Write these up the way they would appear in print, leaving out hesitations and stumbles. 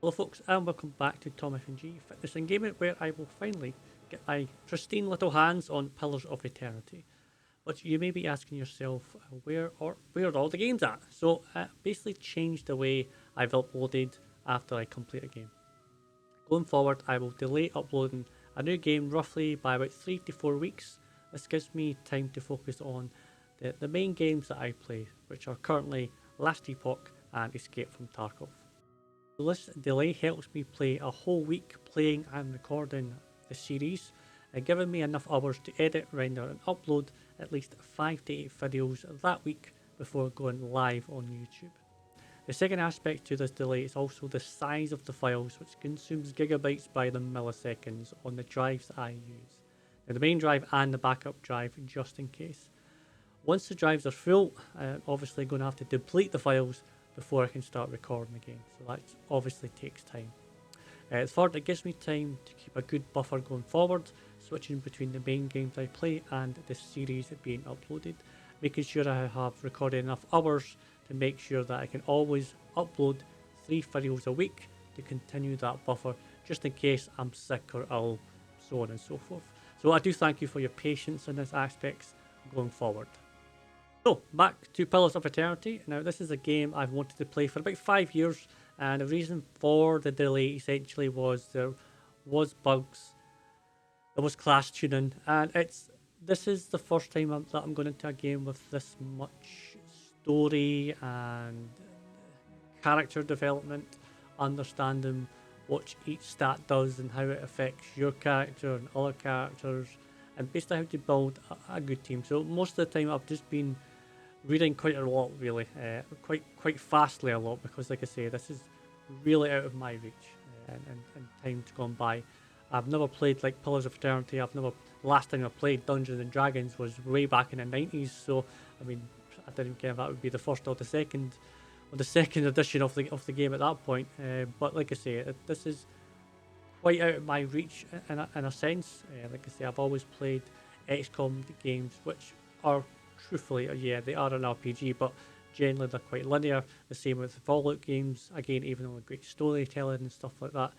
Hello folks and welcome back to ThomFnG Fitness and Gaming, where I will finally get my pristine little hands on Pillars of Eternity. But you may be asking yourself, where are all the games at? So basically changed the way I've uploaded after I complete a game. Going forward, I will delay uploading a new game roughly by about 3 to 4 weeks. This gives me time to focus on the main games that I play, which are currently Last Epoch and Escape from Tarkov. This delay helps me play a whole week playing and recording the series, giving me enough hours to edit, render and upload at least 5 to 8 videos that week before going live on YouTube. The second aspect to this delay is also the size of the files, which consumes gigabytes by the milliseconds on the drives I use. Now, the main drive and the backup drive just in case. Once the drives are full, I'm obviously going to have to deplete the files before I can start recording again, so that obviously takes time. Third, it gives me time to keep a good buffer going forward, switching between the main games I play and the series being uploaded, making sure I have recorded enough hours to make sure that I can always upload 3 videos a week to continue that buffer, just in case I'm sick or ill, so on and so forth. So I do thank you for your patience in this aspect going forward. So, back to Pillars of Eternity. Now, this is a game I've wanted to play for about 5 years, and the reason for the delay essentially was there was bugs, there was class tuning, and this is the first time that I'm going into a game with this much story and character development, understanding what each stat does and how it affects your character and other characters, and basically how to build a good team. So most of the time I've just been reading quite a lot, really, quite fastly a lot, because like I say, this is really out of my reach and time's gone by. I've never played like Pillars of Eternity. Last time I played Dungeons and Dragons was way back in the 90s, so I mean, I didn't care if that would be the first or the second edition of the game at that point. But like I say, this is quite out of my reach in a sense. Like I say, I've always played XCOM games, which are truthfully, yeah, they are an RPG, but generally they're quite linear. The same with the Fallout games. Again, even though great storytelling and stuff like that,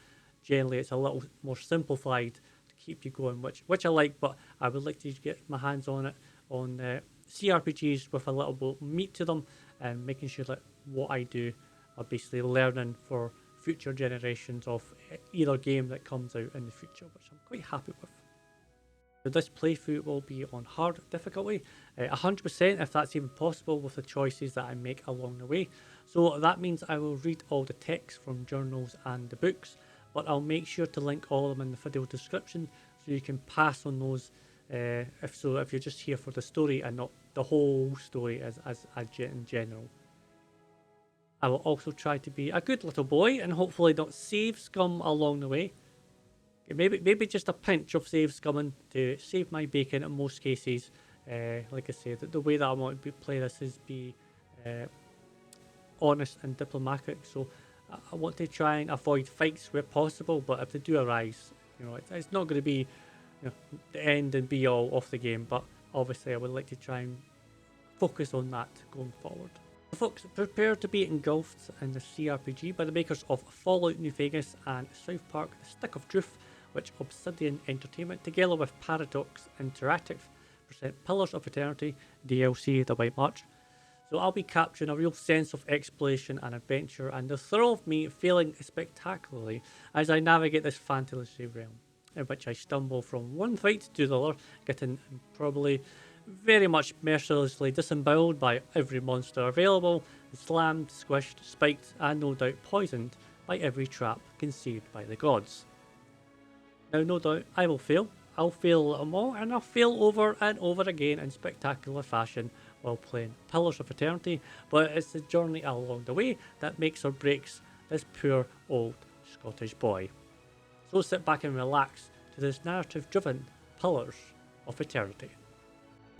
generally it's a little more simplified to keep you going, which I like. But I would like to get my hands on it on CRPGs with a little bit meat to them, and making sure that what I do are basically learning for future generations of either game that comes out in the future, which I'm quite happy with. So this playthrough will be on hard difficulty, 100% if that's even possible with the choices that I make along the way. So that means I will read all the text from journals and the books, but I'll make sure to link all of them in the video description so you can pass on those if you're just here for the story and not the whole story as in general. I will also try to be a good little boy and hopefully not save scum along the way. Maybe just a pinch of save scumming to save my bacon in most cases. Like I said, the way that I want to play this is be honest and diplomatic. So I want to try and avoid fights where possible. But if they do arise, it's not going to be the end and be all of the game. But obviously, I would like to try and focus on that going forward. Folks, prepare to be engulfed in the CRPG by the makers of Fallout New Vegas and South Park The Stick of Truth, which Obsidian Entertainment, together with Paradox Interactive, present Pillars of Eternity DLC The White March. So I'll be capturing a real sense of exploration and adventure, and the thrill of me failing spectacularly as I navigate this fantasy realm, in which I stumble from one fight to the other, getting probably very much mercilessly disemboweled by every monster available, slammed, squished, spiked, and no doubt poisoned by every trap conceived by the gods. Now, no doubt I will fail. I'll fail a little more, and I'll fail over and over again in spectacular fashion while playing Pillars of Eternity, but it's the journey along the way that makes or breaks this poor old Scottish boy. So sit back and relax to this narrative-driven Pillars of Eternity.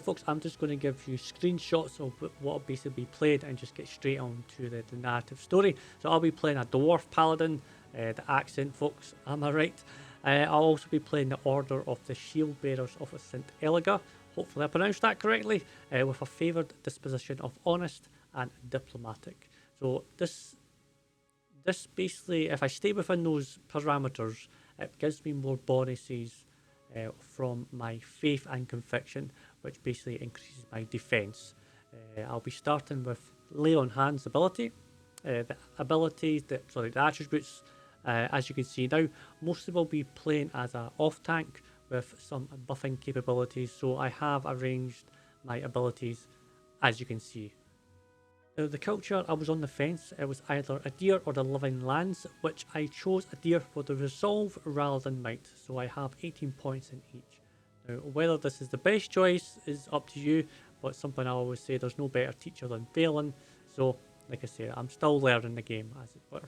Folks, I'm just going to give you screenshots of what will basically be played and just get straight on to the narrative story. So I'll be playing a dwarf paladin, the accent, folks, am I right? I'll also be playing the Order of the Shield Bearers of St. Eliga, hopefully I pronounced that correctly, with a favoured disposition of honest and diplomatic. So this This basically, if I stay within those parameters, it gives me more bonuses from my faith and conviction, which basically increases my defense. I'll be starting with lay on hands ability. The abilities, the attributes, as you can see now, mostly will be playing as a off tank with some buffing capabilities. So I have arranged my abilities, as you can see. Now, the culture, I was on the fence. It was either a deer or the living lands, which I chose a deer for the resolve rather than might. So I have 18 points in each. Now, whether this is the best choice is up to you, but something I always say, there's no better teacher than failing. So, like I say, I'm still learning the game, as it were.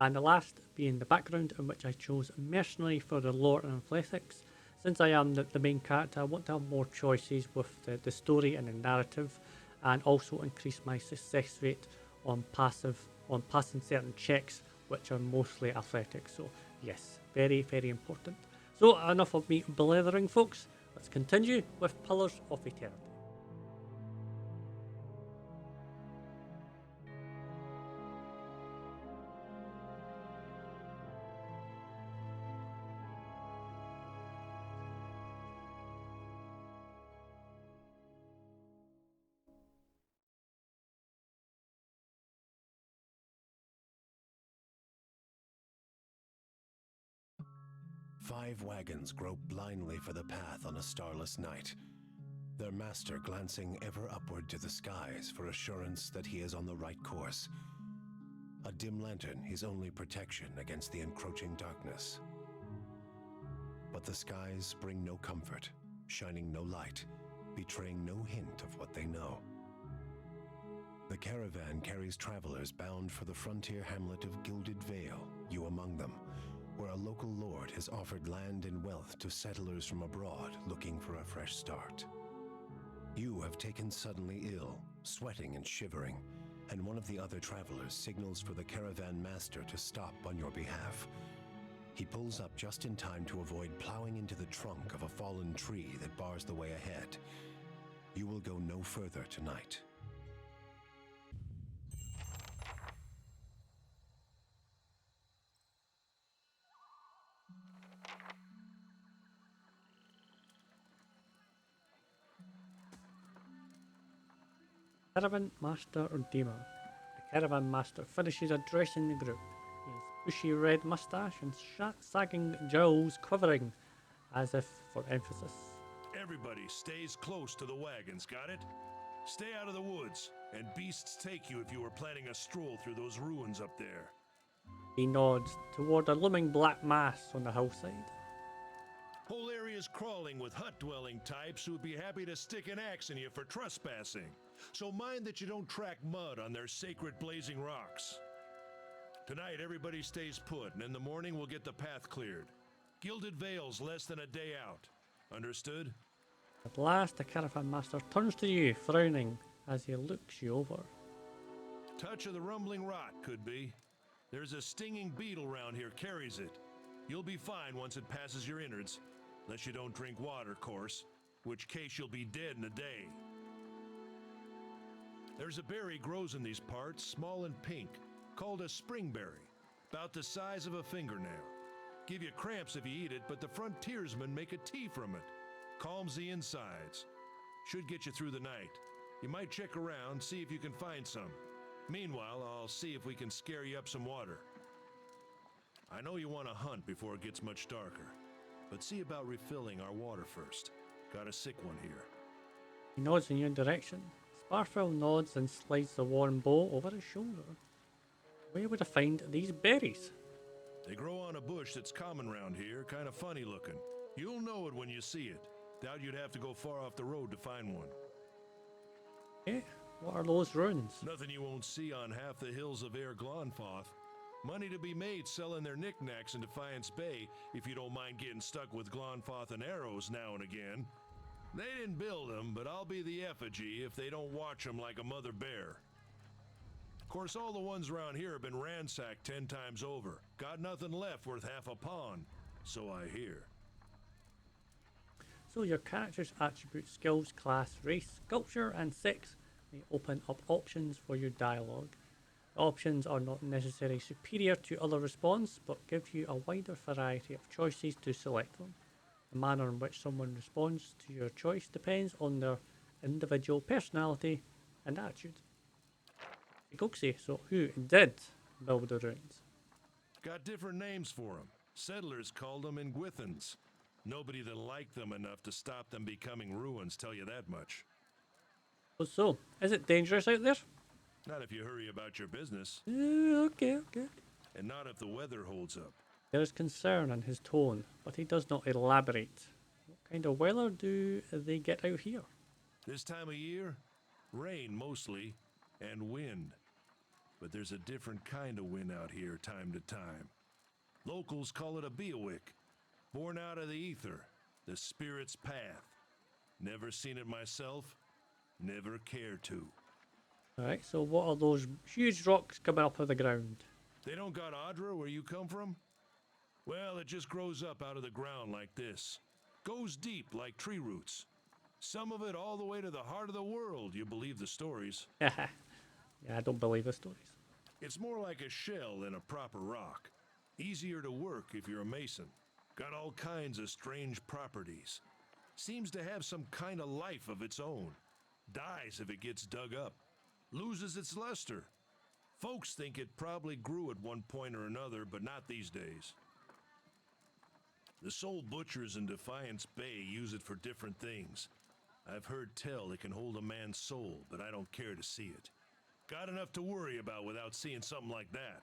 And the last being the background, in which I chose mercenary for the lore and athletics. Since I am the main character, I want to have more choices with the story and the narrative, and also increase my success rate on passing certain checks, which are mostly athletics. So yes, very, very important. So enough of me blethering, folks. Let's continue with Pillars of Eternity. Five wagons grope blindly for the path on a starless night, their master glancing ever upward to the skies for assurance that he is on the right course. A dim lantern his only protection against the encroaching darkness. But the skies bring no comfort, shining no light, betraying no hint of what they know. The caravan carries travelers bound for the frontier hamlet of Gilded Vale, you among them, where a local lord has offered land and wealth to settlers from abroad looking for a fresh start. You have taken suddenly ill, sweating and shivering, and one of the other travelers signals for the caravan master to stop on your behalf. He pulls up just in time to avoid plowing into the trunk of a fallen tree that bars the way ahead. You will go no further tonight. Caravan Master Redeemer. The Caravan Master finishes addressing the group. His bushy red moustache and sagging jowls quivering, as if for emphasis. Everybody stays close to the wagons, got it? Stay out of the woods, and beasts take you if you are planning a stroll through those ruins up there. He nods toward a looming black mass on the hillside. Whole area's crawling with hut-dwelling types who would be happy to stick an axe in you for trespassing. So mind that you don't track mud on their sacred blazing rocks. Tonight, everybody stays put, and in the morning we'll get the path cleared. Gilded Vale's less than a day out. Understood? At last, the Caravan Master turns to you, frowning, as he looks you over. Touch of the rumbling rot, could be. There's a stinging beetle round here, carries it. You'll be fine once it passes your innards. Unless you don't drink water, course. Which case you'll be dead in a day. There's a berry grows in these parts, small and pink, called a springberry. About the size of a fingernail. Give you cramps if you eat it, but the frontiersmen make a tea from it. Calms the insides. Should get you through the night. You might check around, see if you can find some. Meanwhile, I'll see if we can scare you up some water. I know you want to hunt before it gets much darker, but see about refilling our water first. Got a sick one here. He nods in your direction. Sparfell nods and slides the worn bow over his shoulder. Where would I find these berries? They grow on a bush that's common round here, kind of funny looking. You'll know it when you see it. Doubt you'd have to go far off the road to find one. Eh? What are those ruins? Nothing you won't see on half the hills of Air Glonfoth. Money to be made selling their knickknacks in Defiance Bay, if you don't mind getting stuck with Glonfoth and arrows now and again. They didn't build them, but I'll be the effigy if they don't watch them like a mother bear. Of course, all the ones around here have been ransacked 10 times over. Got nothing left worth half a pawn, so I hear. So your character's attributes, skills, class, race, culture, and sex may open up options for your dialogue. It Options are not necessarily superior to other response, but give you a wider variety of choices to select from. The manner in which someone responds to your choice depends on their individual personality and attitude. Goxie, so who did build the ruins? Got different names for them. Settlers called them Ingwithans. Nobody that liked them enough to stop them becoming ruins, tell you that much. So, is it dangerous out there? Not if you hurry about your business, Okay. and not if the weather holds up. There is concern in his tone, but he does not elaborate. What kind of weather do they get out here? This time of year, rain mostly, and wind. But there's a different kind of wind out here time to time. Locals call it a beowick, born out of the ether, the spirit's path. Never seen it myself, never care to. Alright, so what are those huge rocks coming up out of the ground? They don't got Audra where you come from? Well, it just grows up out of the ground like this. Goes deep like tree roots. Some of it all the way to the heart of the world, you believe the stories. Yeah, I don't believe the stories. It's more like a shell than a proper rock. Easier to work if you're a mason. Got all kinds of strange properties. Seems to have some kind of life of its own. Dies if it gets dug up. Loses its luster. Folks think it probably grew at one point or another, but not these days. The soul butchers in Defiance Bay use it for different things. I've heard tell it can hold a man's soul, but I don't care to see it. Got enough to worry about without seeing something like that.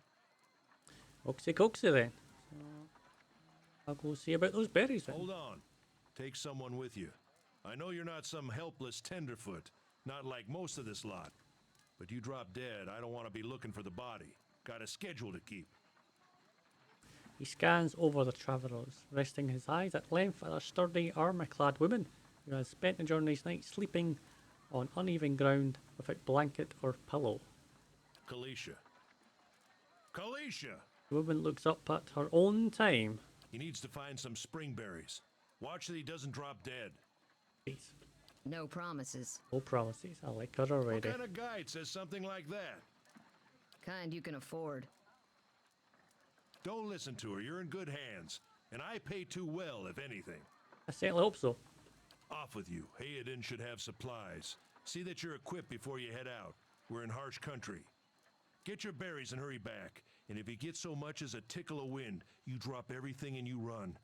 Coxie then. So, I'll go see about those berries then. Hold on. Take someone with you. I know you're not some helpless tenderfoot, not like most of this lot. But you drop dead, I don't want to be looking for the body. Got a schedule to keep. He scans over the travellers, resting his eyes at length at a sturdy, armour-clad woman who has spent the journey's night sleeping on uneven ground without blanket or pillow. Kalisha. Kalisha! The woman looks up at her own time. He needs to find some springberries. Watch that he doesn't drop dead. Please. No promises. No promises. I like her already. What kind of guide says something like that? Kind you can afford. Don't listen to her, you're in good hands. And I pay too well, if anything. I certainly hope so. Off with you. Hayden should have supplies. See that you're equipped before you head out. We're in harsh country. Get your berries and hurry back. And if you get so much as a tickle of wind, you drop everything and you run.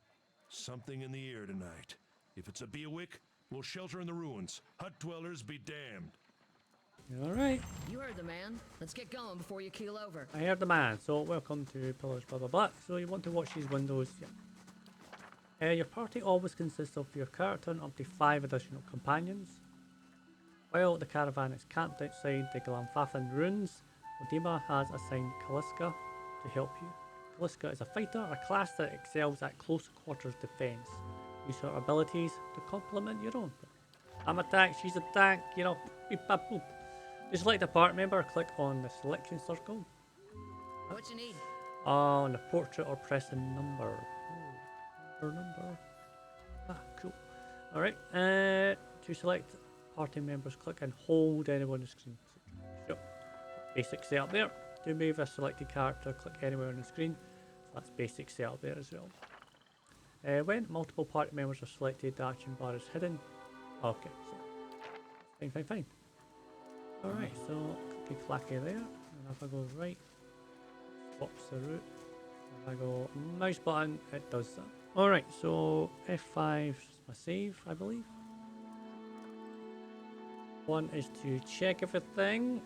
Something in the air tonight. If it's a beowick, we'll shelter in the ruins. Hut dwellers be damned. Alright. You heard the man. Let's get going before you keel over. I heard the man. So welcome to Pillars blah blah blah. So you want to watch these windows. Yeah. Your party always consists of your character and up to 5 additional companions. While the caravan is camped outside the Glanfathan ruins, Odima has assigned Kaliska to help you. Kaliska is a fighter, a class that excels at close quarters defense. Use her abilities to complement your own. I'm a tank, she's a tank, you know. Beep, bap, boop. To select a party member, click on the selection circle. What you need? On the portrait or press a number. Number. Ah, cool. Alright, to select party members, click and hold anywhere on the screen. Sure. Basic setup there. To move a selected character, click anywhere on the screen. So that's basic setup there as well. When multiple party members are selected, the action bar is hidden. Okay, so fine. Alright, so clicky clacky there. And if I go right, swaps the route. If I go mouse button, it does that. Alright, so F5 is my save, I believe. One is to check everything.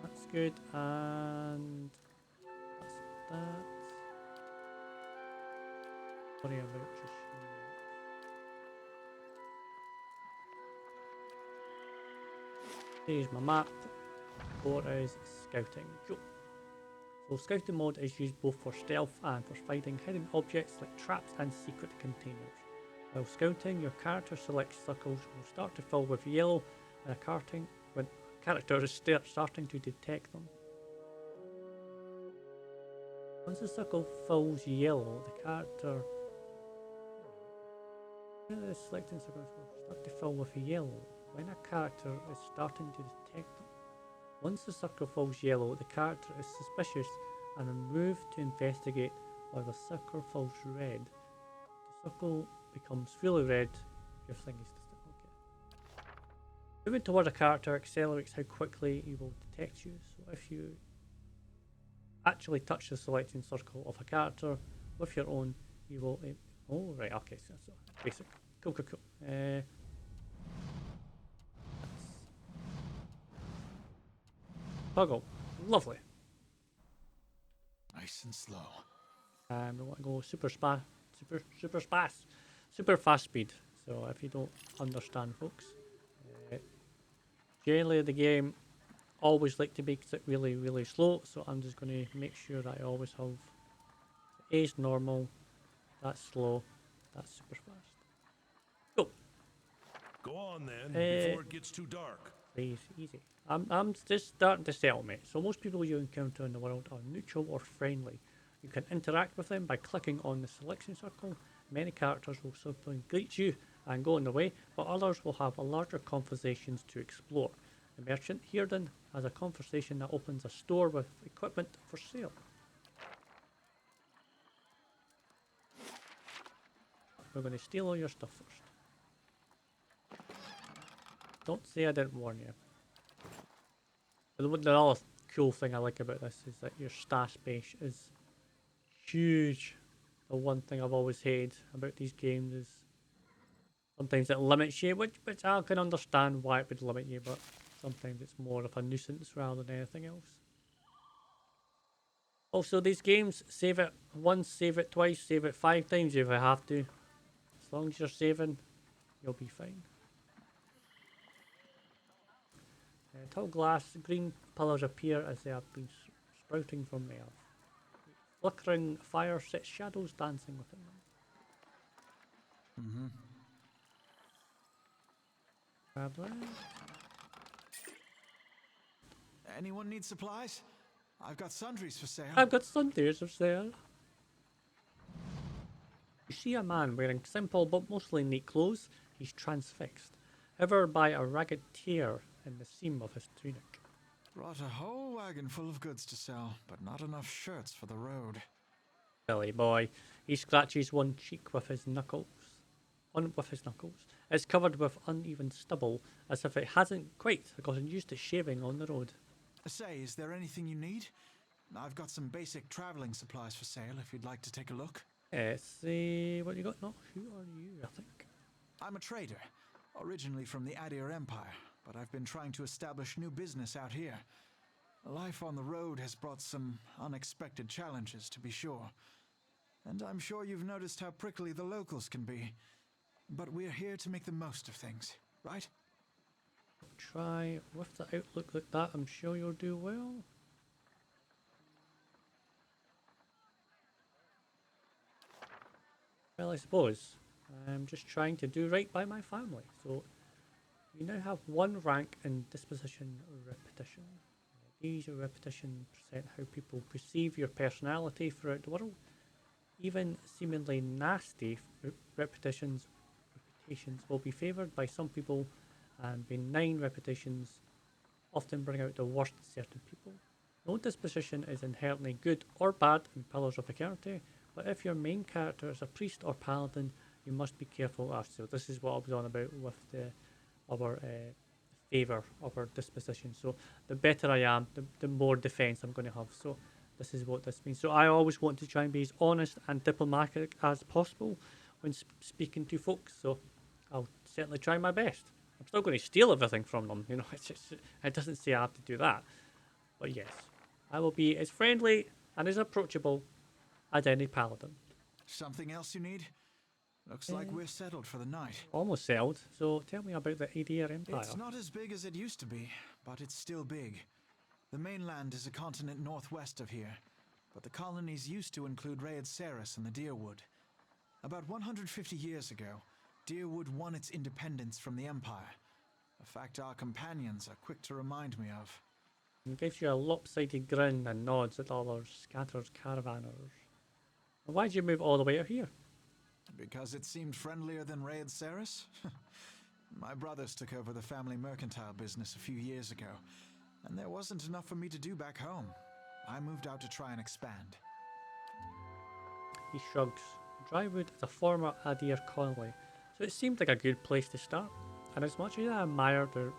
That's good, and that's that. Sorry about just here's my map. 4 is scouting. Cool. So scouting mode is used both for stealth and for finding hidden objects like traps and secret containers. While scouting, your character selects circles will start to fill with yellow when a character is starting to detect them. Once the circle fills yellow, the character the selecting circles will start to fill with yellow when a character is starting to detect them. Once the circle falls yellow, the character is suspicious and moved to investigate, while the circle falls red. The circle becomes fully red. Your thing is okay. Moving toward a character accelerates how quickly he will detect you. So if you actually touch the selecting circle of a character with your own, you will. Oh, right, okay, so basic. Cool. Toggle. Lovely. Nice and slow. We want to go super fast speed. So if you don't understand, folks, generally the game always like to make it really slow. So I'm just going to make sure that I always have A's normal, that's slow, that's super fast. Go. Go on then, before it gets too dark. Please, easy. I'm just starting to settle, mate. So most people you encounter in the world are neutral or friendly. You can interact with them by clicking on the selection circle. Many characters will simply greet you and go on their way, but others will have a larger conversations to explore. The merchant here then has a conversation that opens a store with equipment for sale. We're going to steal all your stuff first. Don't say I didn't warn you. The other cool thing I like about this is that your stash space is huge. The one thing I've always hated about these games is sometimes it limits you, which I can understand why it would limit you, but sometimes it's more of a nuisance rather than anything else. Also, these games, save it once, save it twice, save it 5 times if you have to. As long as you're saving, you'll be fine. Tall glass, green pillars appear as they have been sprouting from the earth. Flickering fire sets shadows dancing within them. Grab that. Anyone need supplies? I've got sundries for sale. I've got sundries for sale. You see a man wearing simple but mostly neat clothes. He's transfixed, however by a ragged tear in the seam of his tunic. Brought a whole wagon full of goods to sell, but not enough shirts for the road. Silly boy. He scratches one cheek with his knuckles. It's covered with uneven stubble, as if it hasn't quite gotten used to shaving on the road. Say, is there anything you need? I've got some basic traveling supplies for sale if you'd like to take a look. See what you got? No, who are you, I think? I'm a trader, originally from the Eora Empire, but I've been trying to establish new business out here. Life on the road has brought some unexpected challenges, to be sure. And I'm sure you've noticed how prickly the locals can be. But we're here to make the most of things, right? Try with the outlook like that, I'm sure you'll do well. Well, I suppose I'm just trying to do right by my family. So you now have 1 rank in disposition repetition. These repetition present how people perceive your personality throughout the world. Even seemingly nasty repetitions will be favoured by some people, and benign repetitions often bring out the worst in certain people. No disposition is inherently good or bad in Pillars of Eternity, but if your main character is a priest or paladin, you must be careful. So this is what I was on about with our favour of our disposition. So the better I am, the more defence I'm going to have. So this is what this means. So I always want to try and be as honest and diplomatic as possible when speaking to folks. So I'll certainly try my best. I'm still going to steal everything from them. You know, it doesn't say I have to do that. But yes, I will be as friendly and as approachable as any paladin. Something else you need? Looks like we're settled for the night. Almost settled. So tell me about the Eora Empire. It's not as big as it used to be, but it's still big. The mainland is a continent northwest of here, but the colonies used to include Raed Ceres and the Deerwood. About 150 years ago, Deerwood won its independence from the Empire, a fact our companions are quick to remind me of. He gives you a lopsided grin and nods at all our scattered caravanners. Why'd you move all the way out here? Because it seemed friendlier than Raed Ceres? My brothers took over the family mercantile business a few years ago, and there wasn't enough for me to do back home. I moved out to try and expand. He shrugs. Drywood is a former Adair colony, so it seemed like a good place to start. And as much as I admire their,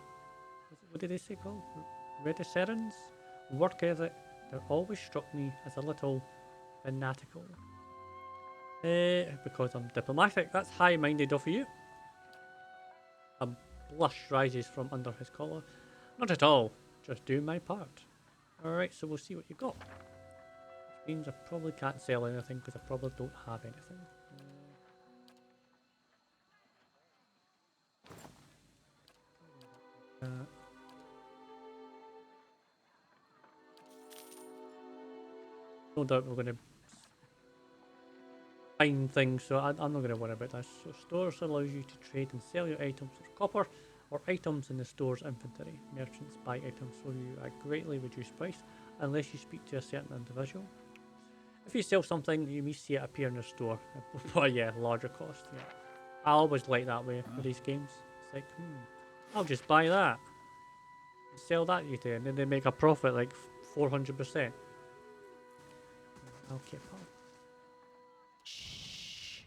what did they say called? Redicerans? Work ethic, they always struck me as a little fanatical. Because I'm diplomatic, that's high-minded of you. A blush rises from under his collar. Not at all, just doing my part. Alright, so we'll see what you got. Which means I probably can't sell anything because I probably don't have anything. No doubt we're going to find things, so I'm not going to worry about this. So stores allows you to trade and sell your items for copper or items in the store's inventory. Merchants buy items for you at greatly reduced price unless you speak to a certain individual. If you sell something, you may see it appear in your store. But yeah, larger cost. Yeah, I always like that way with these games. It's like, I'll just buy that, sell that you do, and then they make a profit like 400%. Okay, pal. Shh.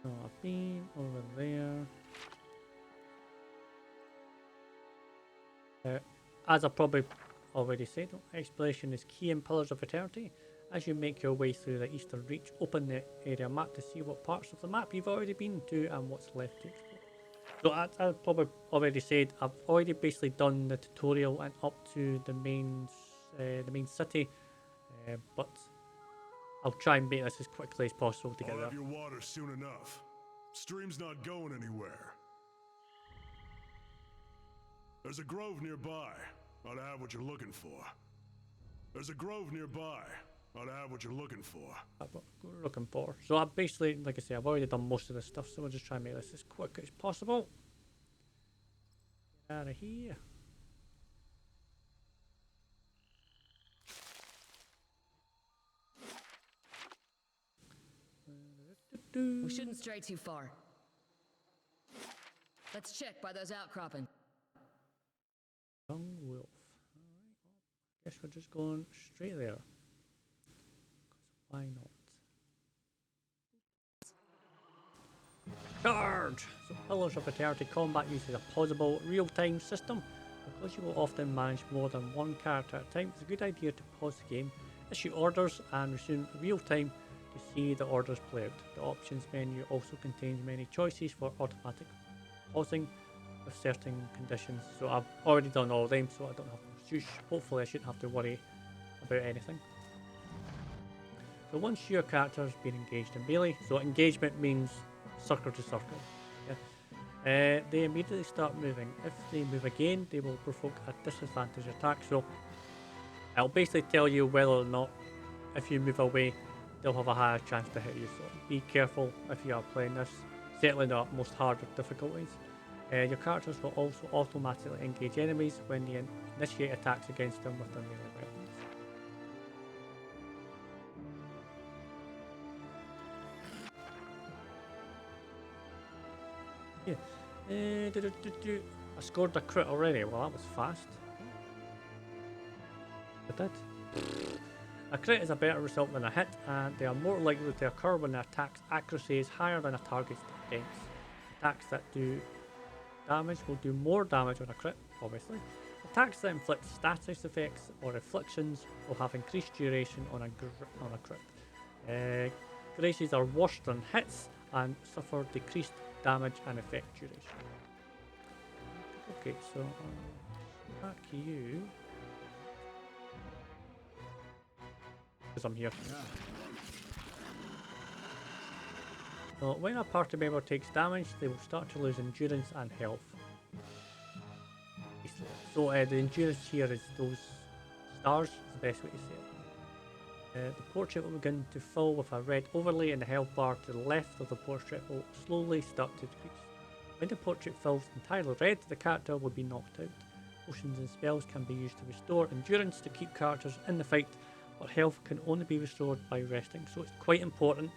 So I've been over there. As I probably already said, exploration is key in Pillars of Eternity. As you make your way through the Eastern Reach, open the area map to see what parts of the map you've already been to and what's left to explore. So as I probably already said, I've already basically done the tutorial and up to the main city, but I'll try and make this as quickly as possible to get I'll there. have your water soon enough. Stream's not going anywhere. There's a grove nearby. Ought to have what you're looking for. There's a grove nearby. Ought to have what you're looking for. That's what we're looking for. So I basically, like I say, I've already done most of this stuff, so we'll just try and make this as quick as possible. Get out of here. We shouldn't stray too far. Let's check by those outcropping. Young wolf. Alright, guess we're just going straight there. Why not? Charge! So Pillars of Eternity combat uses a pausable real-time system. Because you will often manage more than one character at a time, it's a good idea to pause the game, issue orders and resume real-time to see the orders play out. The options menu also contains many choices for automatic pausing with certain conditions. So I've already done all of them, so I don't have to, hopefully I shouldn't have to worry about anything. So once your character has been engaged in melee, so engagement means circle to circle. Yeah? They immediately start moving. If they move again, they will provoke a disadvantage attack. So it'll basically tell you whether or not if you move away, they'll have a higher chance to hit you. So be careful if you are playing this. Certainly not most harder difficulties. Your characters will also automatically engage enemies when they initiate attacks against them with their melee weapons. Yeah. I scored a crit already. Well, that was fast. I did. A crit is a better result than a hit, and they are more likely to occur when the attack's accuracy is higher than a target's defense. Attacks that do damage will do more damage on a crit, obviously. Attacks that inflict status effects or afflictions will have increased duration on a crit. Graces are worse than hits and suffer decreased damage and effect duration. Okay, so back you. Because I'm here. So when a party member takes damage, they will start to lose endurance and health. So the endurance here is those stars, is the best way to say it. The portrait will begin to fill with a red overlay, and the health bar to the left of the portrait will slowly start to decrease. When the portrait fills entirely red, the character will be knocked out. Potions and spells can be used to restore endurance to keep characters in the fight, but health can only be restored by resting. So it's quite important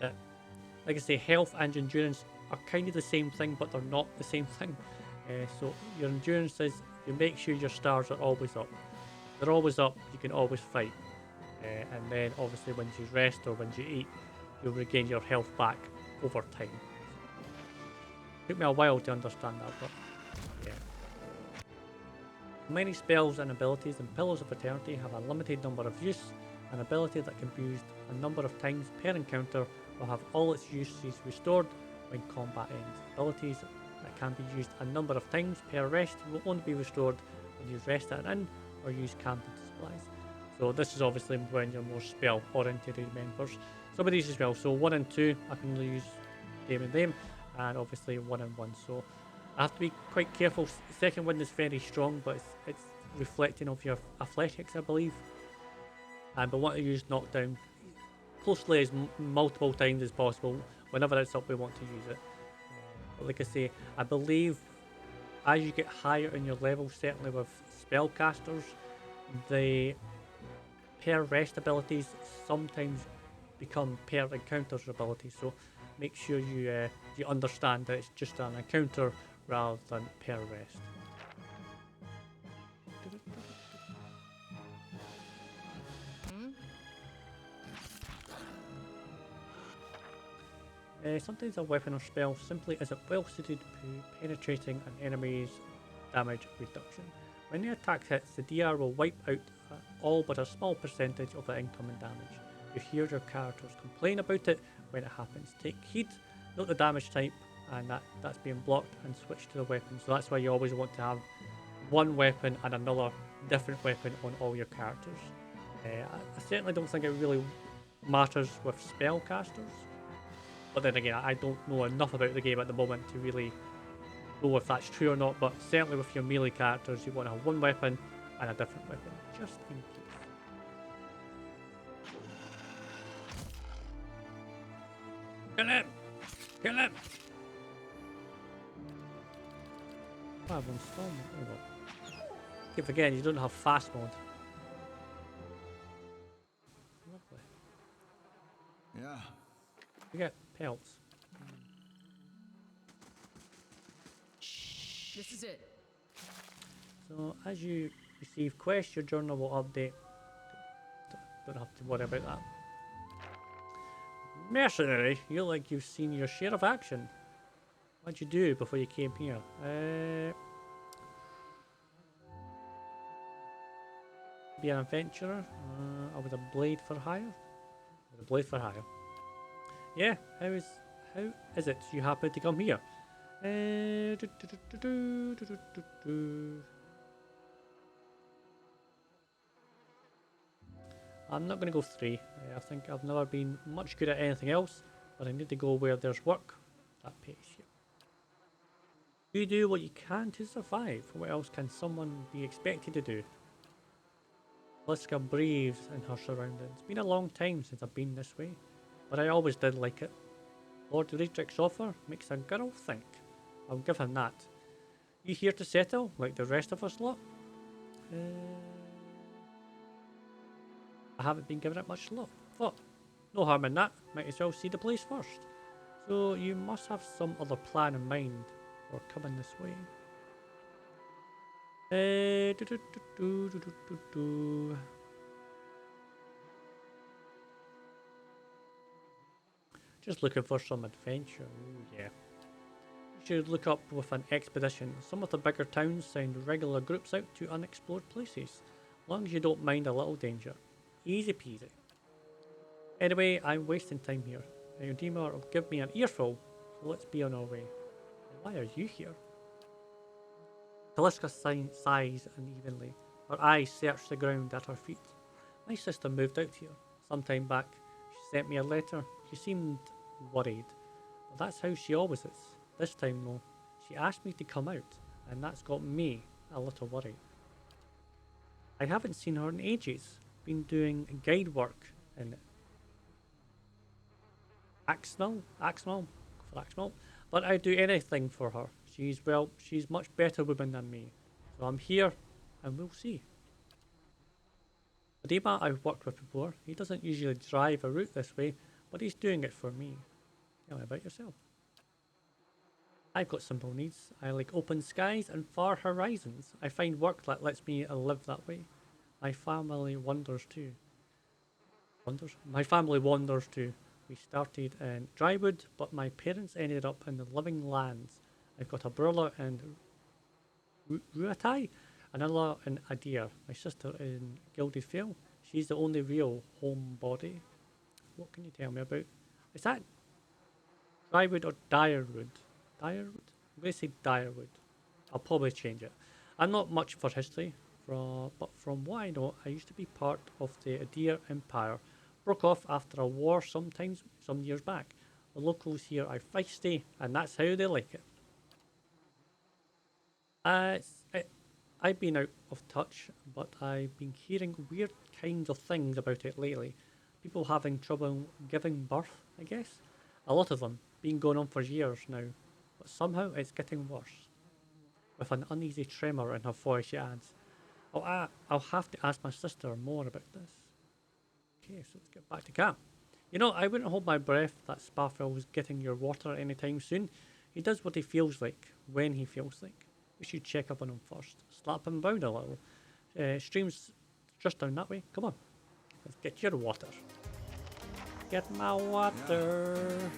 that, like I say, health and endurance are kind of the same thing, but they're not the same thing. So your endurance is you make sure your stars are always up. If they're always up, you can always fight. And then obviously when you rest or when you eat, you'll regain your health back over time. Took me a while to understand that, but yeah. Many spells and abilities in Pillars of Eternity have a limited number of use. An ability that can be used a number of times per encounter will have all its uses restored when combat ends. Abilities that can be used a number of times per rest will only be restored when you rest at an inn or use camping supplies. So this is obviously when you're more spell oriented members. Some of these as well. So 1 and 2 I can only use them, and obviously 1 and 1. So I have to be quite careful. Second one is very strong, but it's reflecting of your athletics, I believe. And we want to use knockdown closely as multiple times as possible. Whenever it's up, we want to use it. But like I say, I believe as you get higher in your level, certainly with spellcasters, the per rest abilities sometimes become per encounters abilities. So make sure you understand that it's just an encounter rather than per rest. Sometimes a weapon or spell simply isn't well suited to penetrating an enemy's damage reduction. When the attack hits, the DR will wipe out all but a small percentage of the incoming damage. You hear your characters complain about it when it happens. Take heed, note the damage type, and that's being blocked, and switch to the weapon. So that's why you always want to have one weapon and another different weapon on all your characters. I certainly don't think it really matters with spellcasters. But then again, I don't know enough about the game at the moment to really know if that's true or not. But certainly with your melee characters, you want to have one weapon and a different weapon, just in case. Kill him! Kill him! Oh, everyone's storm. There we go. Keep forgetting you don't have fast mode. Lovely. Yeah. You get pelts. This is it. So as you receive quests, your journal will update. Don't have to worry about that. Mercenary, you look like you've seen your share of action. What'd you do before you came here? Be an adventurer. I was a blade for hire. With a blade for hire. Yeah, how is it you happen to come here? I'm not going to go 3. I think I've never been much good at anything else, but I need to go where there's work. That pays you. You do what you can to survive. What else can someone be expected to do? Liska breathes in her surroundings. It's been a long time since I've been this way, but I always did like it. Lord Redrick's offer makes a girl think. I'll give him that. You here to settle, like the rest of us lot? I haven't been giving it much thought. No harm in that. Might as well see the place first. So you must have some other plan in mind for coming this way. Just looking for some adventure. Ooh, yeah. You should look up with an expedition. Some of the bigger towns send regular groups out to unexplored places, as long as you don't mind a little danger. Easy peasy. Anyway, I'm wasting time here. Your Redeemer will give me an earful, so let's be on our way. Why are you here? Kaliska sighs unevenly. Her eyes search the ground at her feet. My sister moved out here some time back. She sent me a letter. She seemed worried. But that's how she always is. This time though, she asked me to come out, and that's got me a little worried. I haven't seen her in ages. Been doing guide work in Axnall, but I do anything for her. She's much better woman than me. So I'm here, and we'll see. Adema I've worked with before. He doesn't usually drive a route this way, but he's doing it for me. Tell me about yourself. I've got simple needs. I like open skies and far horizons. I find work that lets me live that way. My family wonders too. Wonders? My family wanders too. We started in Drywood, but my parents ended up in the living lands. I've got a brother in Ruatai, another in Adair. My sister in Gilded Vale. She's the only real homebody. What can you tell me about? Is that Drywood or Direwood? Direwood? I'm going to say Direwood. I'll probably change it. I'm not much for history, but from what I know, I used to be part of the Adair Empire. Broke off after a war some years back. The locals here are feisty, and that's how they like it. I've been out of touch, but I've been hearing weird kinds of things about it lately. People having trouble giving birth, I guess. A lot of them, been going on for years now, but somehow it's getting worse. With an uneasy tremor in her voice, she adds, I'll have to ask my sister more about this. Okay, so let's get back to camp. You know, I wouldn't hold my breath that Sparfell was getting your water anytime soon. He does what he feels like, when he feels like. We should check up on him first. Slap him round a little. Stream's just down that way. Come on. Let's get your water. Get my water.